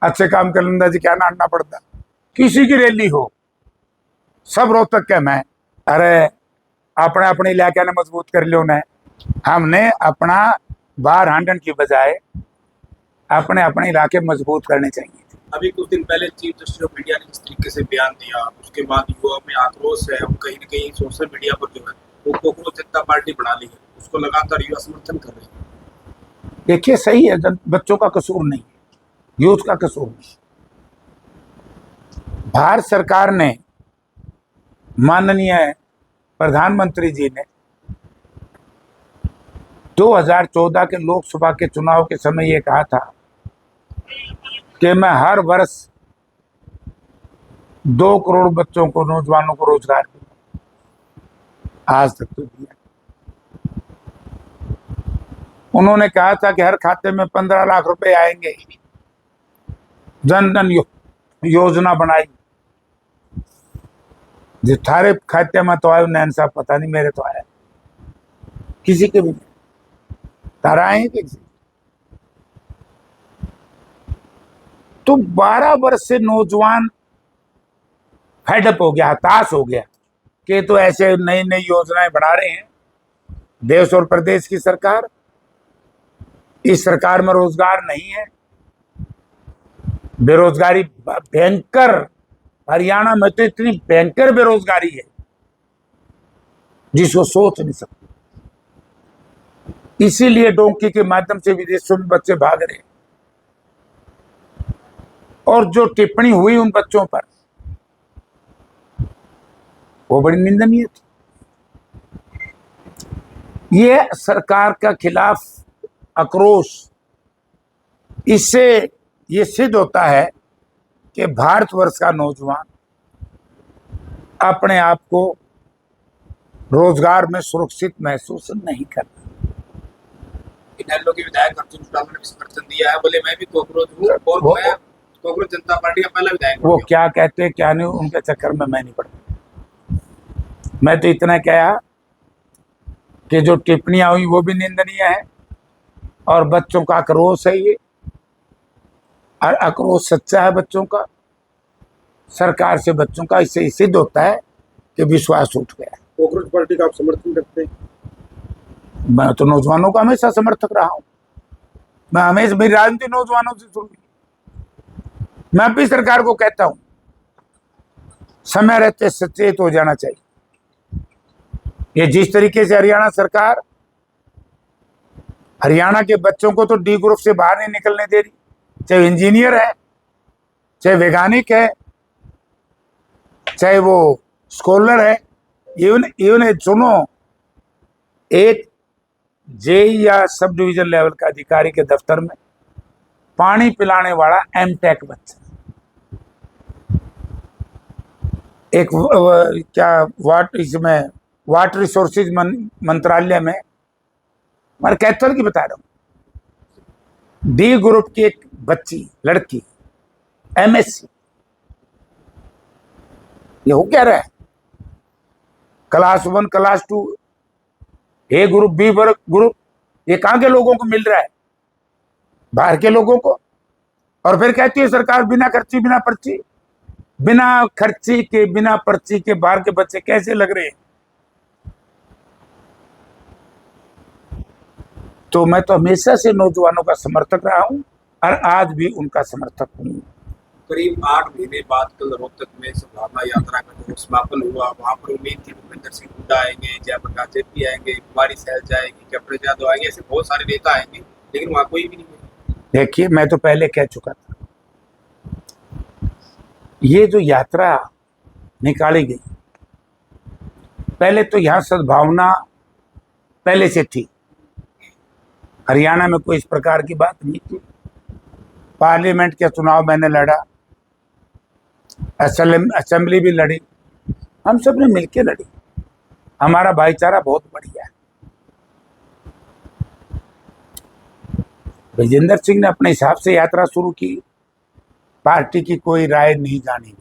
अच्छे काम कर लेंदा जी, क्या नाटना पड़ता। किसी की रैली हो, सब रोहतक के मैं, अरे अपने अपने इलाके ने मजबूत कर लियो ने। हमने अपना बाहर हांडन की बजाय अपने अपने इलाके मजबूत करने चाहिए। अभी कुछ दिन पहले चीफ जस्टिस ऑफ इंडिया ने जिस तरीके से बयान दिया, उसके बाद युवा में आक्रोश है और कहीं न कहीं सोशल मीडिया पर जो है वो कोकरोच जनता पार्टी बना ली है, उसको लगातार युवा समर्थन कर रहे हैं। देखिए सही है, बच्चों का कसूर नहीं, यूथ का कसूर नहीं। भारत सरकार ने, माननीय प्रधानमंत्री जी ने 2014 के लोकसभा के चुनाव के समय ये कहा था कि मैं हर वर्ष 2 करोड़ बच्चों को, नौजवानों को रोजगार दूंगा। आज तक तो दिया। उन्होंने कहा था कि हर खाते में 15 लाख रुपए आएंगे, जन धन योजना बनाई। जो थारे खाते में तो आयो नैन साहब, पता नहीं, मेरे तो आया किसी के भी तारा आए किसी। तो 12 वर्ष से नौजवान फेडअप हो गया, हताश हो गया कि तो ऐसे नई नई योजनाएं बना रहे हैं देश और प्रदेश की सरकार। इस सरकार में रोजगार नहीं है, बेरोजगारी भयंकर। हरियाणा में तो इतनी भयंकर बेरोजगारी है जिसको सोच नहीं सकते। इसीलिए डोंकी के माध्यम से विदेशों में बच्चे भाग रहे हैं। और जो टिप्पणी हुई उन बच्चों पर, वो बड़ी निंदनीय थी। ये सरकार का खिलाफ आक्रोश, इससे ये सिद्ध होता है कि भारतवर्ष का नौजवान अपने आप को रोजगार में सुरक्षित महसूस नहीं करता। इनेलो के विधायक अर्जुन चौटाला ने भी समर्थन दिया है, बोले मैं भी कोकरोच हूँ और मैं कोकरोच जनता पार्टी का पहला विधायक। वो क्या कहते क्या नहीं, उनके चक्कर में मैं नहीं पड़ता। मैं तो इतना कहा कि जो टिप्पणियां हुई वो भी निंदनीय है और बच्चों का आक्रोश है ये, और आक्रोश सच्चा है बच्चों का, सरकार से बच्चों का। इससे सिद्ध होता है कि विश्वास उठ गया। कोकरोच पार्टी का आप समर्थन करते हैं? मैं तो नौजवानों का हमेशा समर्थक रहा हूं। मैं हमेशा, मेरी राजनीति नौजवानों से शुरू हुई। मैं भी सरकार को कहता हूं, समय रहते सचेत हो जाना चाहिए। ये जिस तरीके से हरियाणा सरकार हरियाणा के बच्चों को तो डी ग्रुप से बाहर नहीं निकलने दे रही, चाहे इंजीनियर है, चाहे वैज्ञानिक है, चाहे वो स्कॉलर है। इवन सुनो, एक जेई या सब डिवीजन लेवल का अधिकारी के दफ्तर में पानी पिलाने वाला एमटेक बच्चा, एक इसमें वाटर रिसोर्सेज मंत्रालय में, मैं कैथल की बता रहा हूं, डी ग्रुप की एक बच्ची, लड़की, एमएससी। ये हो क्या रहा है? क्लास 1, क्लास 2, ए ग्रुप, बी ग्रुप, ये कहां के लोगों को मिल रहा है? बाहर के लोगों को। और फिर कहती है सरकार बिना खर्ची, बिना पर्ची, बिना खर्ची के, बिना पर्ची के बाहर के बच्चे कैसे लग रहे हैं? तो मैं तो हमेशा से नौजवानों का समर्थक रहा हूं और आज भी उनका समर्थक हूं। करीब 8 महीने बाद कल रोहतक में सद्भावना यात्रा का जो समापन हुआ, वहां पर उम्मीद थी भूपेंद्र सिंह हुड्डा आएंगे, जयप्रकाश जेपी आएंगे, कुमारी सहज आएंगे, कैप्टन यादव आएंगे, ऐसे बहुत सारे नेता आएंगे, लेकिन वहां कोई भी नहीं है। देखिए, मैं तो पहले कह चुका था, ये जो यात्रा निकाली गई, पहले तो यहां सद्भावना पहले से थी। हरियाणा में कोई इस प्रकार की बात नहीं थी। पार्लियामेंट के चुनाव मैंने लड़ा, असेंबली भी लड़ी, हम सब ने मिलकर लड़ी। हमारा भाईचारा बहुत बढ़िया है। विजेंद्र सिंह ने अपने हिसाब से यात्रा शुरू की, पार्टी की कोई राय नहीं जानी।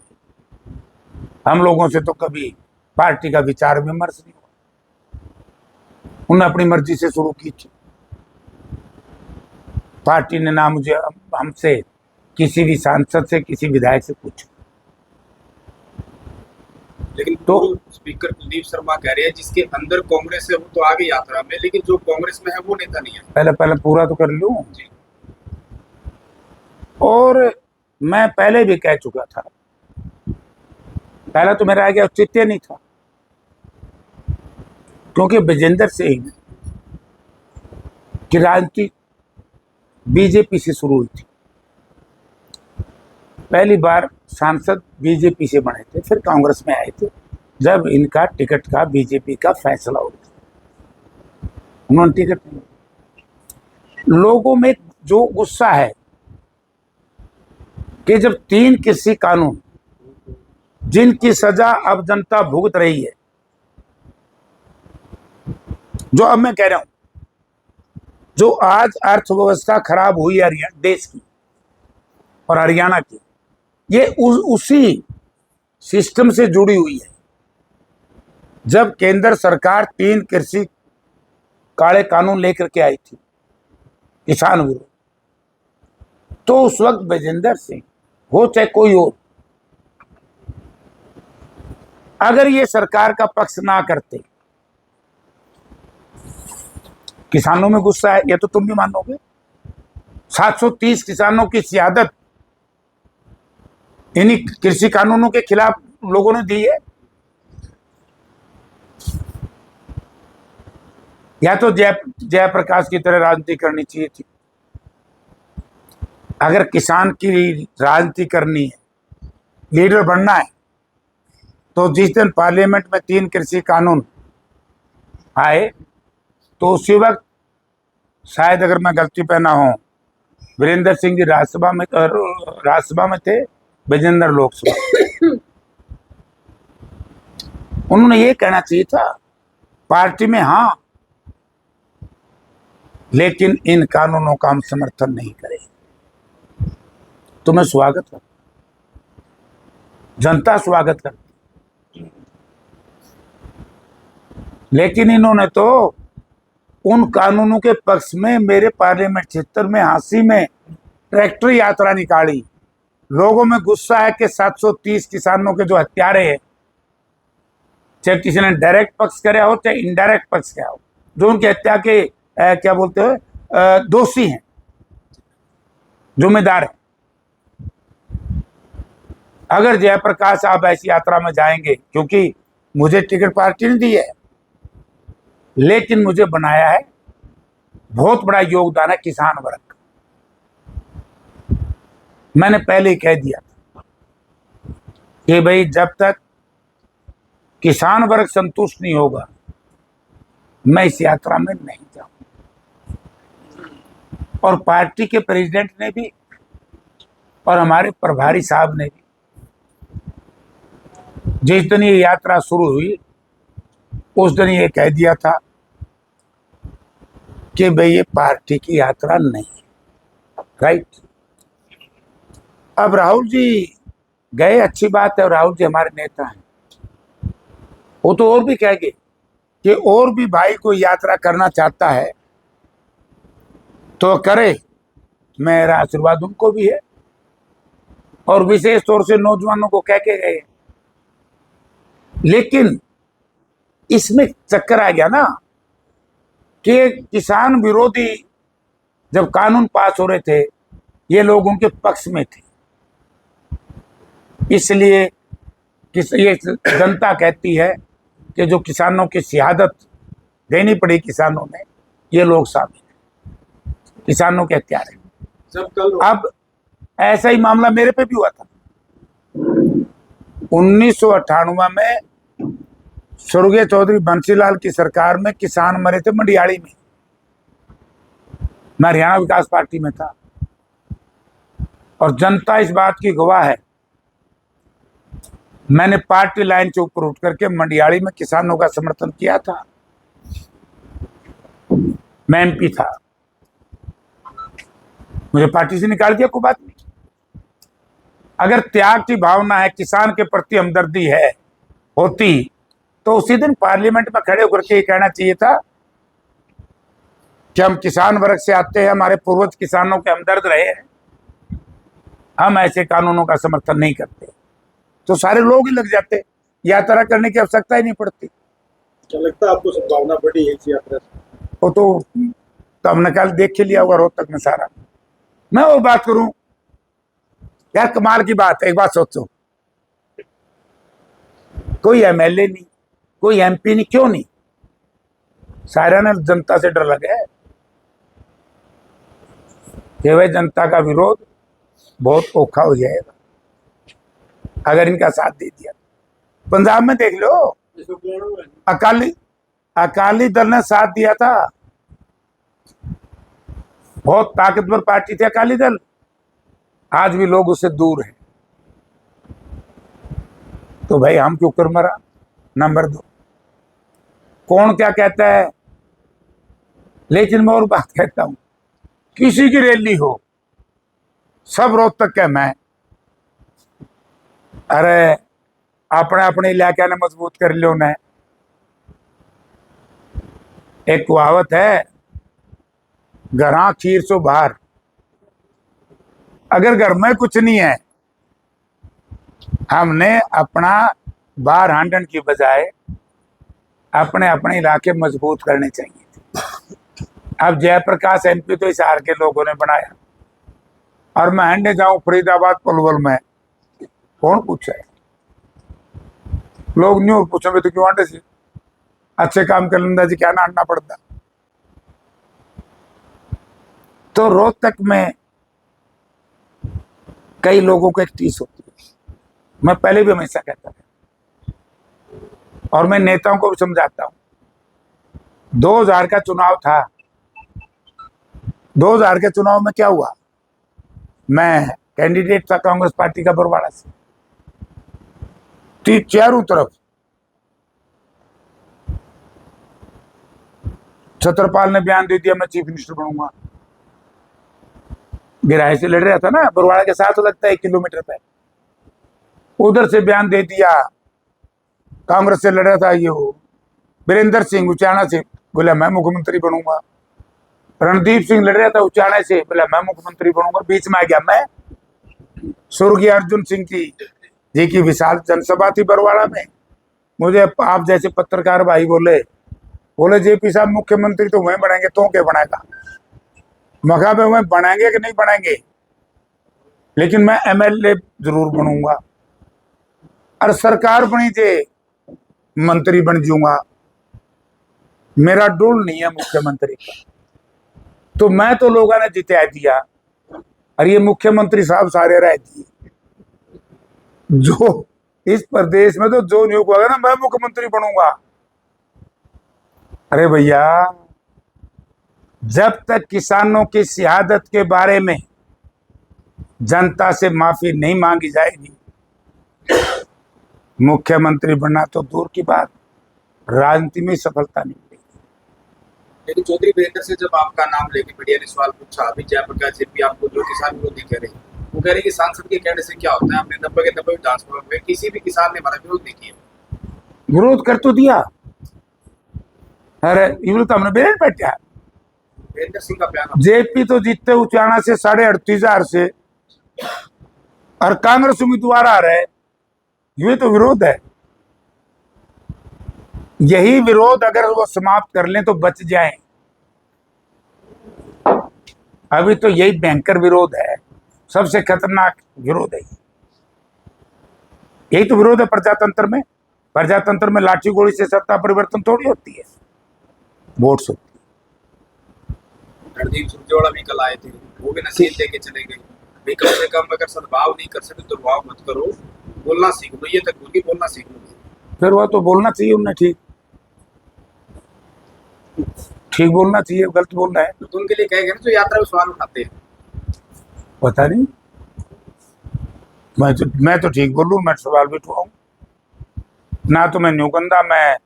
हम लोगों से तो कभी पार्टी का विचार विमर्श नहीं हुआ। उन्होंने अपनी मर्जी से शुरू की थी। पार्टी ने ना मुझे हमसे किसी भी सांसद से, किसी विधायक से पूछो। लेकिन तो स्पीकर कुलदीप शर्मा कह रहे हैं जिसके अंदर कांग्रेस है वो तो आगे यात्रा में, लेकिन जो कांग्रेस में है वो नेता नहीं है। पहले पूरा तो कर लूं। और मैं पहले भी कह चुका था, पहला तो मेरा आगे औचित्य नहीं था, क्योंकि विजेंद्र सिंह की राजनीति बीजेपी से शुरू हुई थी। पहली बार सांसद बीजेपी से बने थे, फिर कांग्रेस में आए थे जब इनका टिकट का बीजेपी का फैसला हो गया। उन्होंने टिकट नहीं। लोगों में जो गुस्सा है कि जब 3 कृषि कानून जिनकी सजा अब जनता भुगत रही है, जो अब मैं कह रहा हूं, जो आज अर्थव्यवस्था खराब हुई है देश की और हरियाणा की, ये उसी सिस्टम से जुड़ी हुई है। जब केंद्र सरकार 3 कृषि काले कानून लेकर के आई थी किसान विरोध, तो उस वक्त विजेंद्र सिंह हो चाहे कोई और, अगर ये सरकार का पक्ष ना करते, किसानों में गुस्सा है, ये तो तुम भी मानोगे। 730 किसानों की शहादत इन्हीं कृषि कानूनों के खिलाफ लोगों ने दी है। या तो जयप्रकाश की तरह राजनीति करनी चाहिए थी। अगर किसान की राजनीति करनी है, लीडर बनना है, तो जिस दिन पार्लियामेंट में 3 कृषि कानून आए, तो उसी वक्त शायद, अगर मैं गलती पे ना हूं, वीरेंद्र सिंह जी राज्यसभा में थे, विजेंद्र लोकसभा। उन्होंने ये कहना चाहिए था पार्टी में हाँ, लेकिन इन कानूनों का हम समर्थन नहीं करें। तो मैं स्वागत करता, जनता स्वागत करती, लेकिन इन्होंने तो उन कानूनों के पक्ष में मेरे पार्लियामेंट क्षेत्र में हांसी में ट्रैक्टर यात्रा निकाली। लोगों में गुस्सा है कि 730 किसानों के जो हत्यारे हैं, चाहे किसी ने डायरेक्ट पक्ष कराया हो चाहे इनडायरेक्ट पक्ष कराया हो, जो उनकी हत्या के क्या बोलते हैं, दोषी हैं, जिम्मेदार है। अगर जयप्रकाश आप ऐसी यात्रा में जाएंगे, क्योंकि मुझे टिकट पार्टी ने दी है, लेकिन मुझे बनाया है, बहुत बड़ा योगदान है किसान वर्ग का। मैंने पहले ही कह दिया था कि भाई जब तक किसान वर्ग संतुष्ट नहीं होगा, मैं इस यात्रा में नहीं जाऊंगा। और पार्टी के प्रेसिडेंट ने भी और हमारे प्रभारी साहब ने भी, जिस दिन ये यात्रा शुरू हुई उस दिन ये कह दिया था कि भाई ये पार्टी की यात्रा नहीं है। राइट। अब राहुल जी गए, अच्छी बात है, और राहुल जी हमारे नेता हैं, वो तो और भी कहेंगे कि और भी भाई कोई यात्रा करना चाहता है तो करे, मेरा आशीर्वाद उनको भी है। और विशेष तौर से नौजवानों को कह के गए। लेकिन इसमें चक्कर आ गया ना कि किसान विरोधी जब कानून पास हो रहे थे, ये लोग उनके पक्ष में थे, इसलिए ये जनता कहती है कि जो किसानों की शहादत देनी पड़ी किसानों ने, ये लोग शामिल हैं, किसानों के हत्यारे। अब ऐसा ही मामला मेरे पे भी हुआ था 1998 में, स्वर्गीय चौधरी बंसीलाल की सरकार में किसान मरे थे मंडियाली में। मैं हरियाणा विकास पार्टी में था और जनता इस बात की गवाह है, मैंने पार्टी लाइन से ऊपर उठ करके मंडियाली में किसानों का समर्थन किया था। मैं एमपी था, मुझे पार्टी से निकाल दिया, कोई बात नहीं। अगर त्याग की भावना है, किसान के प्रति हमदर्दी है होती, तो उसी दिन पार्लियामेंट में खड़े होकर के ये कहना चाहिए था कि हम किसान वर्ग से आते हैं, हमारे पूर्वज किसानों के हमदर्द रहे हैं, हम ऐसे कानूनों का समर्थन नहीं करते, तो सारे लोग ही लग जाते, यात्रा करने की आवश्यकता ही नहीं पड़ती। क्या लगता है आपको संभावना बड़ी है इस यात्रा से? वो तो हमने कल देख के लिया होगा रोहतक में सारा। मैं वो बात करूं यार, कमाल की बात है, एक बात सोचो, कोई एमएलए नहीं, कोई एमपी नहीं, क्यों नहीं? सारा ने जनता से डर लगा है कि भाई जनता का विरोध बहुत औखा हो जाएगा अगर इनका साथ दे दिया। पंजाब में देख लो, अकाली दल ने साथ दिया था, बहुत ताकतवर पार्टी थी अकाली दल, आज भी लोग उससे दूर हैं। तो भाई हम क्यों कर मरा? नंबर 2, कौन क्या कहता है, लेकिन मैं और बात कहता हूं, किसी की रैली हो, सब रोहतक के मैं, अरे अपने अपने इलाके ने मजबूत कर लियो ने। एक कहावत है, घरा खीर सो बाहर। अगर घर में कुछ नहीं है, हमने अपना बाहर हांडन की बजाय अपने अपने इलाके मजबूत करने चाहिए थे। अब जयप्रकाश एमपी तो इस हार के लोगों ने बनाया, और मैं हंडे जाऊं फरीदाबाद पलवल में, कौन पूछा है? लोग नहीं पूछे तो क्यों आंटे से अच्छे काम कर लेंदा जी, क्या ना आना पड़ता। तो रोहतक में कई लोगों को एक टीस होती है, मैं पहले भी हमेशा कहता था, और मैं नेताओं को भी समझाता हूं। 2000 का चुनाव था, 2000 के चुनाव में क्या हुआ? मैं कैंडिडेट था कांग्रेस पार्टी का बरवाड़ा से, चारों तरफ छत्रपाल ने बयान दे दिया मैं चीफ मिनिस्टर बनूंगा। गिराए से लड़ रहा था ना, बरवाड़ा के साथ लगता है 1 किलोमीटर पे, उधर से बयान दे दिया। कांग्रेस से लड़ रहा था ये वीरेंद्र सिंह उचाना से, बोला मैं मुख्यमंत्री बनूंगा। रणदीप सिंह लड़ रहा था उचाना से, बोला मैं मुख्यमंत्री बनूंगा। बीच में आ गया मैं, स्वर्गीय अर्जुन सिंह जी की विशाल जनसभा थी बरवाड़ा में। मुझे आप जैसे पत्रकार भाई बोले जेपी साहब मुख्यमंत्री तो वहीं बनेंगे, तो क्या बनाएगा? मगा में वहीं बनाएंगे कि नहीं बनाएंगे, लेकिन मैं एमएलए जरूर बनूंगा, और सरकार बनी थे मंत्री बन जाऊंगा, मेरा डोल नहीं है मुख्यमंत्री का। तो मैं तो लोगों ने जिता दिया, और ये मुख्यमंत्री साहब सारे रह दिए। जो इस प्रदेश में तो जो न्यू होगा ना, मैं मुख्यमंत्री बनूंगा। अरे भैया, जब तक किसानों की शहादत के बारे में जनता से माफी नहीं मांगी जाएगी, मुख्यमंत्री बनना तो दूर की बात, राजनीति में सफलता नहीं मिलेगी। लेकिन चौधरी वीरेंद्र से जब आपका नाम लेके मीडिया ने सवाल पूछा, अभी जयप्रकाश जेपी आपको जो किसान विरोधी कह रहे हैं, वो कह रहे कि सांसद के कहने से क्या होता है, हमने 90 के 90 ट्रांसफर में किसी भी किसान ने हमारा विरोध नहीं किया। विरोध कर तो दिया, अरे ये तो हमने बेरन बैठा। वीरेंद्र सिंह का बयान, जेपी तो जीतते उचाना से 38,500 से, और कांग्रेस उम्मीदवार आ रहे, ये तो विरोध है। यही विरोध अगर वो समाप्त कर लें तो बच जाएं। अभी तो यही भयंकर विरोध है, सबसे खतरनाक विरोध है। यही तो विरोध है प्रजातंत्र में। प्रजातंत्र में लाठी गोली से सत्ता परिवर्तन थोड़ी होती है, वोट से। रणदीप सुरजेवाला भी कल आए थे, वो भी नसीहत लेके चले गए, भाई कम से कम अगर सद्भाव नहीं कर सकते तो दुर्भाव मत करो, बोलना सीख लो। ये तक बोली बोलना सीख लो। फिर वह तो बोलना चाहिए उन्हें, ठीक बोलना चाहिए, गलत बोलना है तो उनके लिए कह गए ना जो यात्रा में सवाल उठाते हैं। पता नहीं, मैं तो ठीक बोलूं, मैं सवाल भी उठाऊं ना। तो मैं न्यूकंदा, मैं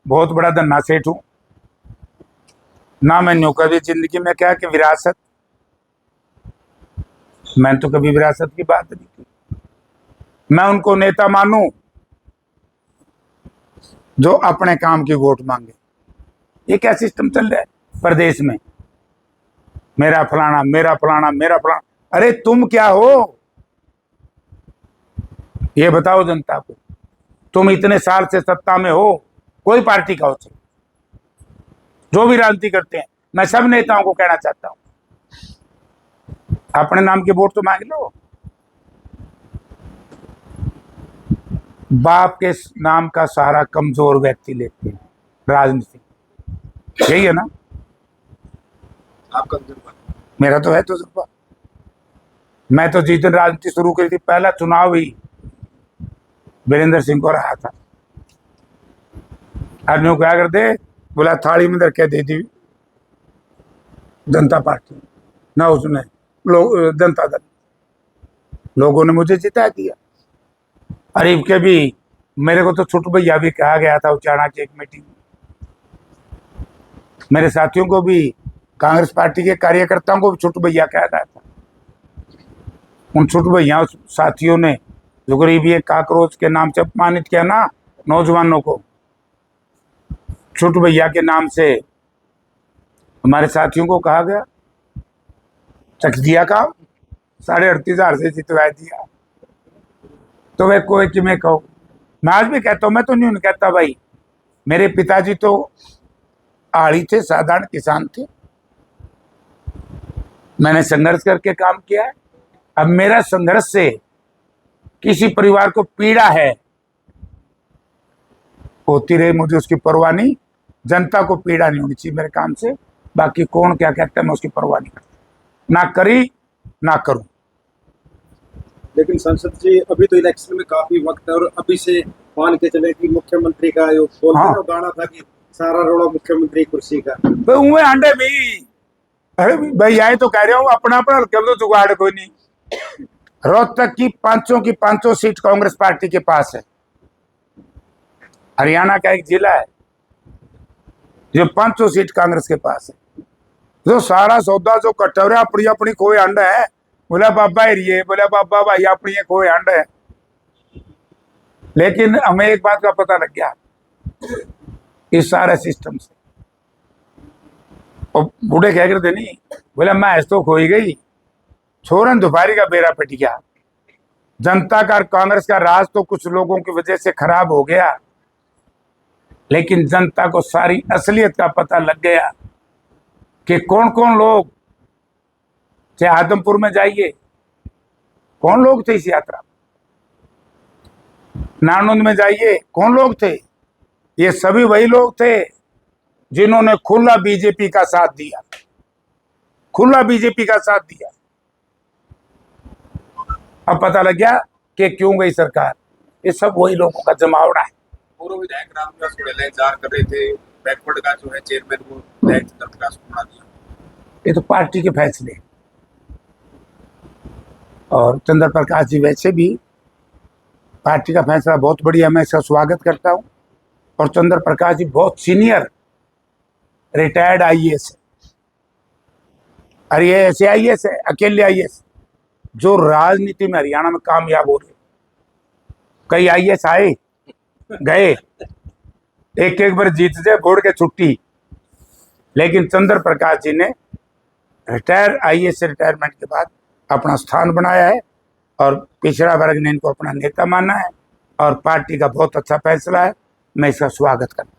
बहुत बड़ा धन्ना सेठ हूं ना। मैं न्यू कभी जिंदगी में क्या कि विरासत, मैं तो कभी विरासत की बात नहीं की। मैं उनको नेता मानूं जो अपने काम की वोट मांगे। ये क्या सिस्टम चल रहा है प्रदेश में, मेरा फलाना मेरा फलाना मेरा फलाना। अरे तुम क्या हो? ये बताओ जनता को। तुम इतने साल से सत्ता में हो, कोई पार्टी का हो, जो भी राजनीति करते हैं, मैं सब नेताओं को कहना चाहता हूं, अपने नाम के वोट तो मांग लो। बाप के नाम का सहारा कमजोर व्यक्ति लेते हैं राजनीति, यही है ना। आपका तजुर्बा? मेरा तो है तजुर्बा। मैं तो जिस दिन राजनीति शुरू करी थी, पहला चुनाव ही वीरेंद्र सिंह को रहा था। आदमी को क्या करते, बोला थाली में रख के दे दी जनता पार्टी, ना उसने लोग जनता दल, लोगों ने मुझे जिता दिया। अरीब के भी मेरे को तो छोटू भैया भी कहा गया था उचाना की एक मीटिंग में। मेरे साथियों को भी, कांग्रेस पार्टी के कार्यकर्ताओं को भी छोटू भैया कहा गया था। उन छोटू भैया साथियों ने जो गरीबी एक काकरोच के नाम से अपमानित किया ना नौजवानों को, छोटू भैया के नाम से हमारे साथियों को कहा गया, चख दिया काम, 38,500 से जितवा दिया। तो वे कोई कि मैं कहूँ, मैं आज भी कहता हूँ, मैं तो नहीं कहता भाई, मेरे पिताजी तो आड़ी थे, साधारण किसान थे, मैंने संघर्ष करके काम किया है। अब मेरा संघर्ष से किसी परिवार को पीड़ा है, होती रहे, मुझे उसकी परवाह नहीं। जनता को पीड़ा नहीं होनी चाहिए मेरे काम से, बाकी कौन क्या कहता है मैं उसकी परवाह नहीं करता, ना करी ना करूं। लेकिन संसद जी अभी तो इलेक्शन में काफी वक्त है, और अभी से मान के चले कि मुख्यमंत्री का जो बोलते ना गाना था कि सारा रोड़ा मुख्यमंत्री कुर्सी का, तो उन्हें अंडे भी, अरे भाई आए तो कह रहे हो अपना अपना तो जुगाड़ कोई नहीं। रोहतक की पांचों सीट कांग्रेस पार्टी के पास है। हरियाणा का एक जिला है जो 500 सीट कांग्रेस के पास है। जो सारा सौदा जो कटोरे अपनी अपनी खोए अंड है, बोला बाबा एरिए, बोला बाबा भाई अपनी खोए अंड है। लेकिन हमें एक बात का पता लग गया इस सारे सिस्टम से, और बूढ़े कह करते नहीं, बोला मैं तो खोई गई, छोरन दोपहरी का बेरा पिट गया। जनता का कांग्रेस का राज तो कुछ लोगों की वजह से खराब हो गया, लेकिन जनता को सारी असलियत का पता लग गया कि कौन कौन लोग, चाहे आदमपुर में जाइए, कौन लोग थे इस यात्रा, नानंद में जाइए कौन लोग थे, ये सभी वही लोग थे जिन्होंने खुला बीजेपी का साथ दिया, खुला बीजेपी का साथ दिया। अब पता लग गया कि क्यों गई सरकार, ये सब वही लोगों का जमावड़ा है। पूर्व विधायक रामदास गुड़ेला इंतजार कर रहे थे, बैकवर्ड का जो है चेयरमैन वो विधायक चंद्र प्रकाश को बना दिया। ये तो पार्टी के फैसले, और चंद्र प्रकाश जी वैसे भी पार्टी का फैसला बहुत बढ़िया, मैं इसका स्वागत करता हूं। और चंद्र प्रकाश जी बहुत सीनियर रिटायर्ड आईएएस है, और ये ऐसे आईएएस है, अकेले आईएएस जो राजनीति में हरियाणा में कामयाब हो रहे। कई आईएएस आए गए, एक एक बार जीत जाए बोर्ड के छुट्टी, लेकिन चंद्र प्रकाश जी ने रिटायर आईएएस से रिटायरमेंट के बाद अपना स्थान बनाया है, और पिछड़ा वर्ग ने इनको अपना नेता माना है, और पार्टी का बहुत अच्छा फैसला है, मैं इसका स्वागत करता हूं।